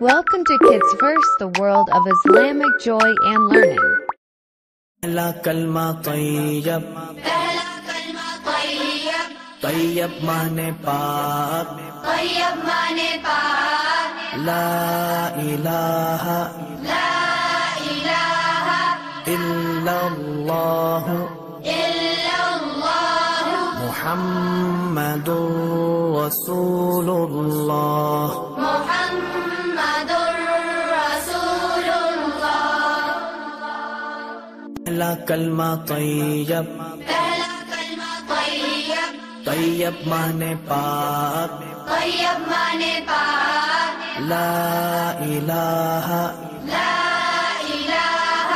Welcome to Kids Verse, the world of Islamic joy and learning. پہلا کلمہ طیب، پہلا کلمہ طیب، طیب مانے پاک، طیب مانے پاک، لا الہ لا الہ الا اللہ الا اللہ محمد رسول اللہ۔ محمد رسول اللہ۔ پہلا کلمہ طیب، پہلا کلمہ طیب، طیب مانے پاک، طیب مانے پاک، لا الہ لا الہ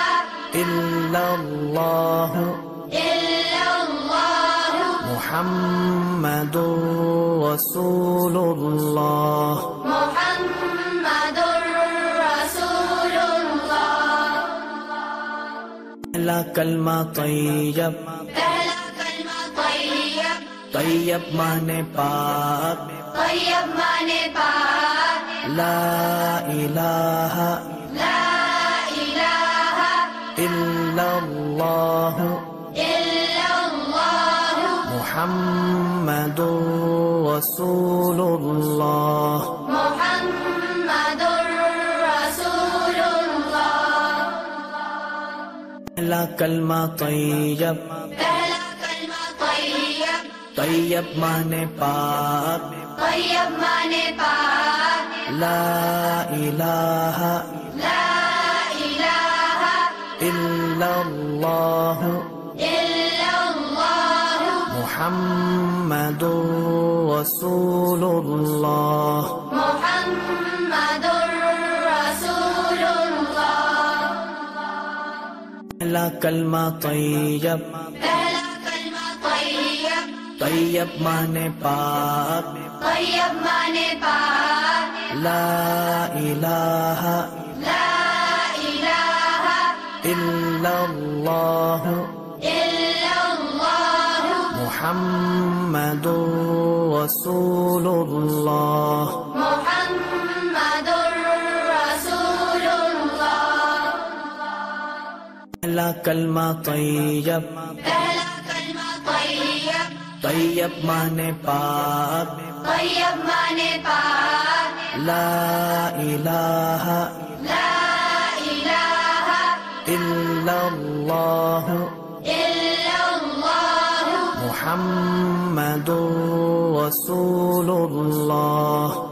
الا اللہ الا اللہ محمد رسول اللہ۔ محمد رسول اللہ۔ پہلا کلمہ طیب، پہلا کلمہ طیب، طیب مانے پاک، طیب مانے پاک، لا الہ لا الہ الا اللہ الا اللہ محمد رسول اللہ۔ محمد رسول اللہ۔ پہلا کلمہ طیب، پہلا کلمہ طیب، طیب مانے پاک، طیب مانے پاک، لا الہ لا الہ الا اللہ الا اللہ محمد رسول اللہ۔ محمد رسول اللہ۔ پہلا کلمہ طیب، پہلا کلمہ طیب، طیب مانے پاک، طیب مانے پاک، لا الہ لا الہ الا اللہ الا اللہ محمد رسول اللہ۔ محمد رسول اللہ۔ پہلا کلمہ طیب، پہلا کلمہ طیب، طیب مانے پاک، طیب مانے پاک، لا الہ لا الہ الا اللہ الا اللہ محمد رسول اللہ۔